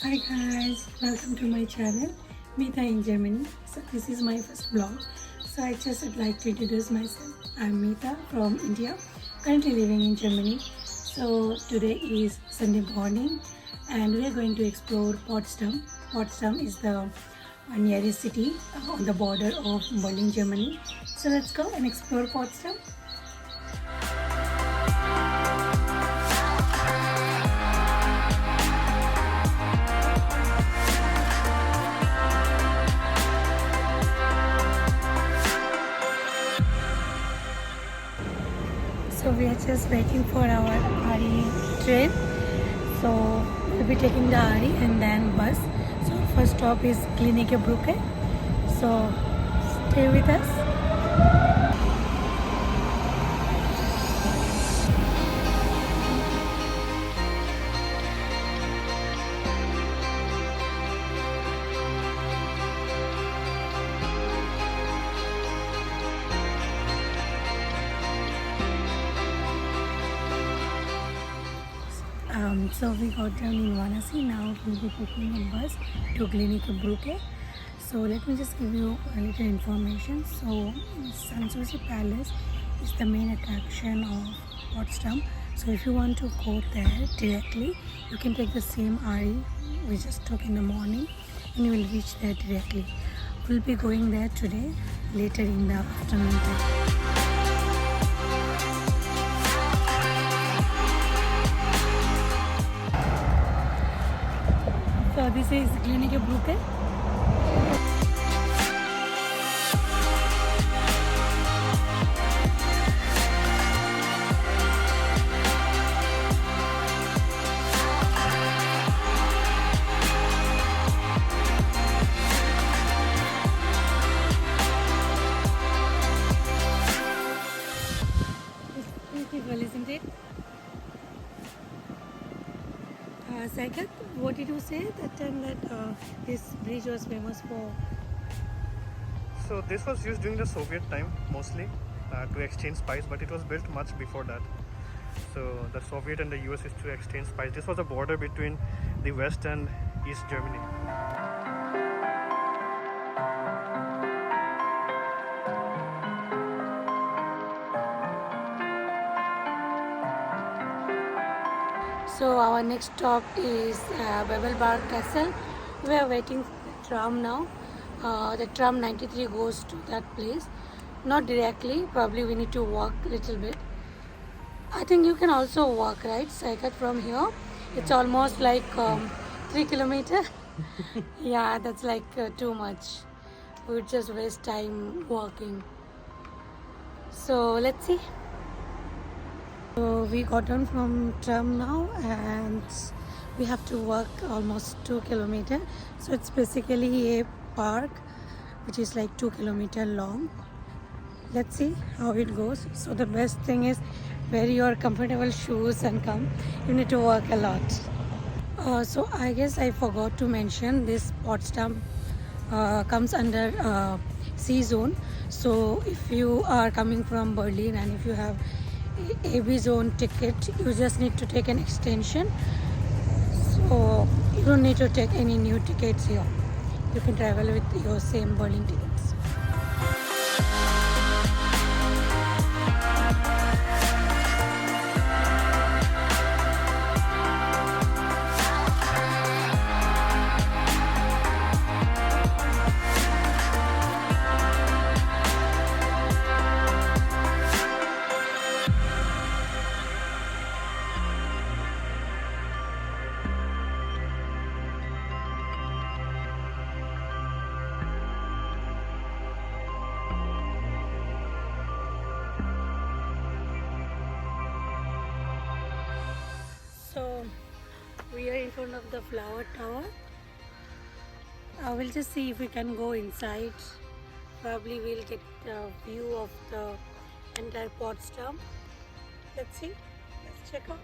Hi guys, welcome to my channel Mita in Germany. So this is my first vlog. So I just would like to introduce myself. I'm Mita from India, currently living in Germany. So today is Sunday morning and we are going to explore Potsdam. Potsdam is the nearest city on the border of Berlin, Germany. So let's go and explore Potsdam. So we are just waiting for our RE train. So we'll be taking the RE and then bus. So first stop is Glienicker Brucke. So stay with us. So we got down in Vanasi. Now we'll be taking a bus to Glienicker Brucke. So let me just give you a little information. So Sanssouci Palace is the main attraction of Potsdam. So if you want to go there directly, you can take the same RE we just took in the morning and you will reach there directly. We'll be going there today, later in the afternoon time. So this is Glienicker Brucke. It's beautiful, isn't it? Second, what did you say that time that this bridge was famous for? So this was used during the Soviet time mostly to exchange spice, but it was built much before that. So the Soviet and the US used to exchange spice. This was a border between the West and East Germany. So our next stop is Babelsberg Castle. We are waiting for the tram now. The tram 93 goes to that place. Not directly, probably we need to walk a little bit. I think you can also walk, right, Saikat, from here? It's almost like 3 kilometers. Yeah, that's like too much. We would just waste time walking. So let's see. So we got down from tram now and we have to walk almost 2 kilometers. So it's basically a park which is like 2 kilometers long. Let's see how it goes. So the best thing is wear your comfortable shoes and come. You need to walk a lot. So I guess I forgot to mention this Potsdam comes under C zone. So if you are coming from Berlin and if you have AB zone ticket, you just need to take an extension. So you don't need to take any new tickets here. You can travel with your same Berlin tickets. So we are in front of the flower tower. I will just see if we can go inside. Probably we'll get a view of the entire Potsdam. Let's see. Let's check out.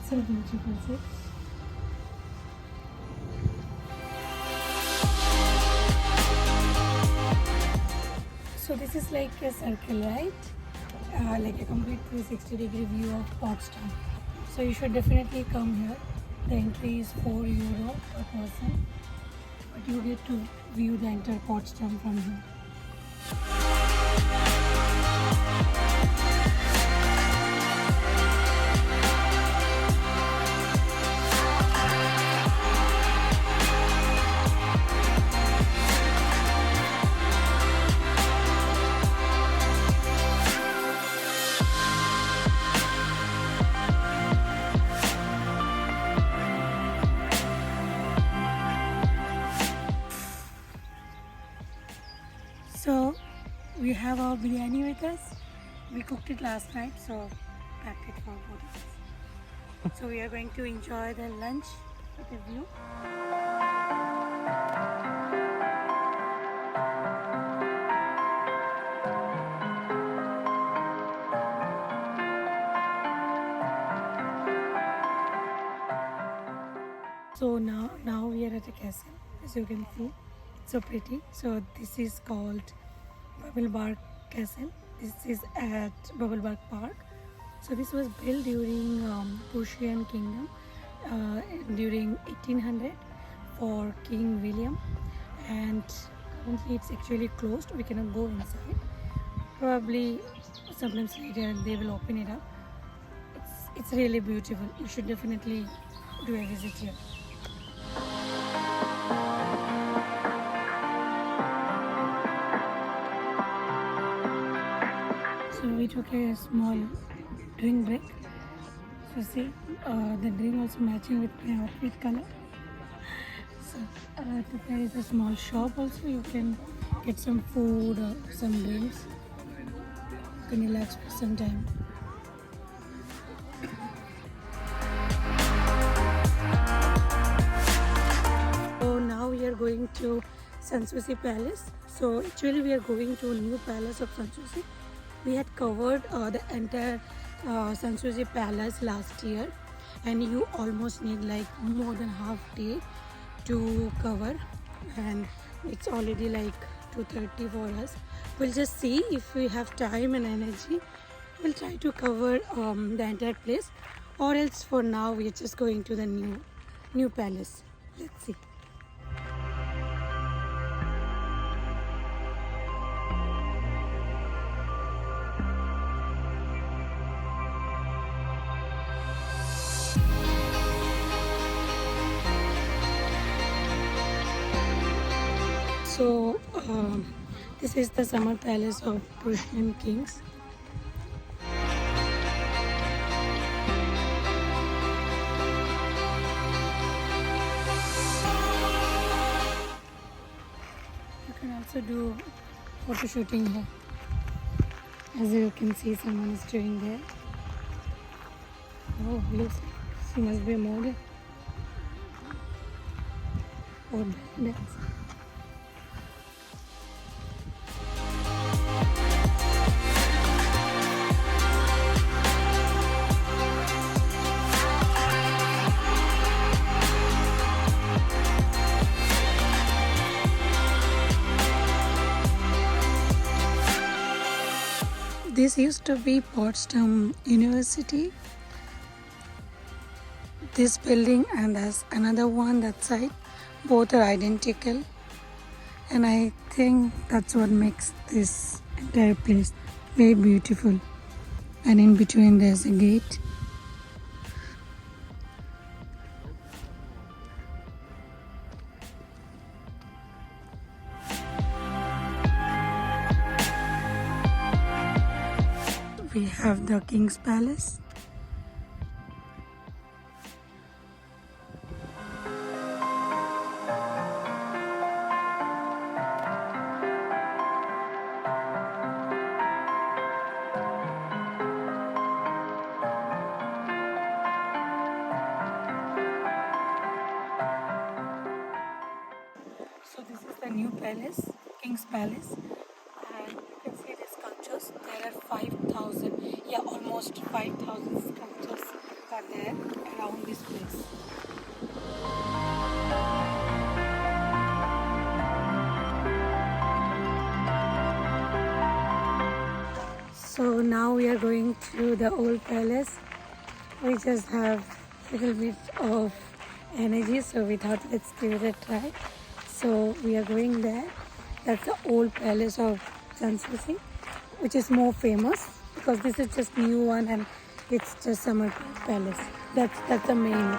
So beautiful, see? So this is like a circle, right? Like a complete 360-degree view of Potsdam. So you should definitely come here. The entry is €4 per person, but you get to view the entire Potsdam from here. So we have our biryani with us. We cooked it last night, so packed it for both of us. So we are going to enjoy the lunch with the view. So now we are at a castle, as you can see. So pretty. So this is called Babelsberg Castle. This is at Babelsberg Park. So this was built during Prussian Kingdom during 1800 for King William, and currently it's actually closed. We cannot go inside. Probably sometimes later they will open it up. It's really beautiful. You should definitely do a visit here. So we took a small drink break. So see, the drink also matching with my outfit color. So there is a small shop also. You can get some food or some drinks. You can relax for some time. So now we are going to Sanssouci Palace. So actually we are going to a new palace of Sanssouci. We had covered the entire Sanssouci Palace last year, and you almost need like more than half day to cover, and it's already like 2:30 for us. We'll just see if we have time and energy. We'll try to cover the entire place, or else for now we're just going to the new palace. Let's see. So this is the summer palace of Prussian kings. You can also do photo shooting here. As you can see, someone is doing there. Oh, looks like she must be a model or dance. This used to be Potsdam University. This building and there's another one that side. Both are identical. And I think that's what makes this entire place very beautiful. And in between there's a gate. We have the King's Palace. So this is the new palace, King's Palace. And you can see the sculptures. There are 5,000, almost 5,000 sculptures are there around this place. So now we are going to the old palace. We just have a little bit of energy, so we thought let's give it a try. So we are going there. That's the old palace of Sanssouci, which is more famous because this is just new one and it's just summer palace. That's the main.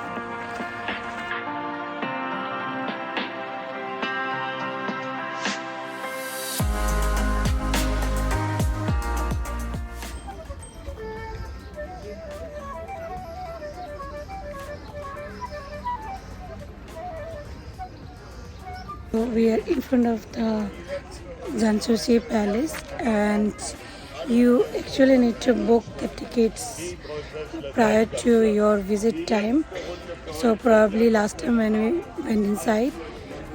So we are in front of the Sanssouci Palace, and you actually need to book the tickets prior to your visit time. So probably last time when we went inside,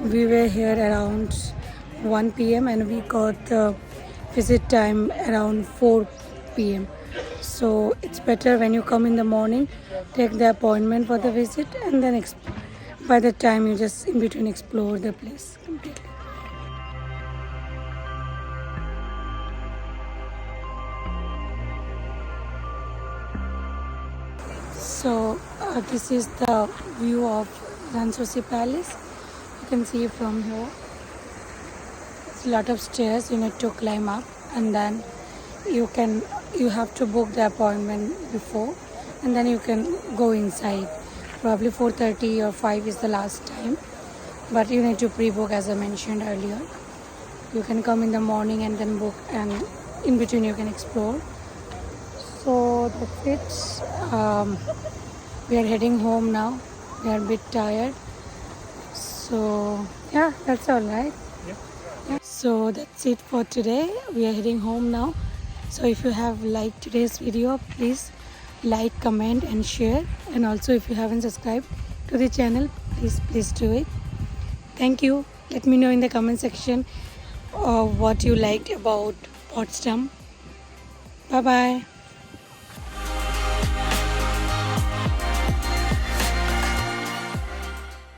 we were here around 1 p.m. and we got the visit time around 4 p.m. So it's better when you come in the morning, take the appointment for the visit, and then by the time you just in between explore the place completely. So this is the view of Sanssouci Palace. You can see from here. It's a lot of stairs you need to climb up, and then you have to book the appointment before, and then you can go inside. Probably 4:30 or 5 is the last time, but you need to pre-book as I mentioned earlier. You can come in the morning and then book, and in between you can explore. So that's it. We are heading home now. We are a bit tired. So yeah, that's all right. Yeah. So that's it for today. We are heading home now. So if you have liked today's video, please like, comment and share. And also if you haven't subscribed to the channel, please do it. Thank you. Let me know in the comment section what you liked about Potsdam. Bye bye.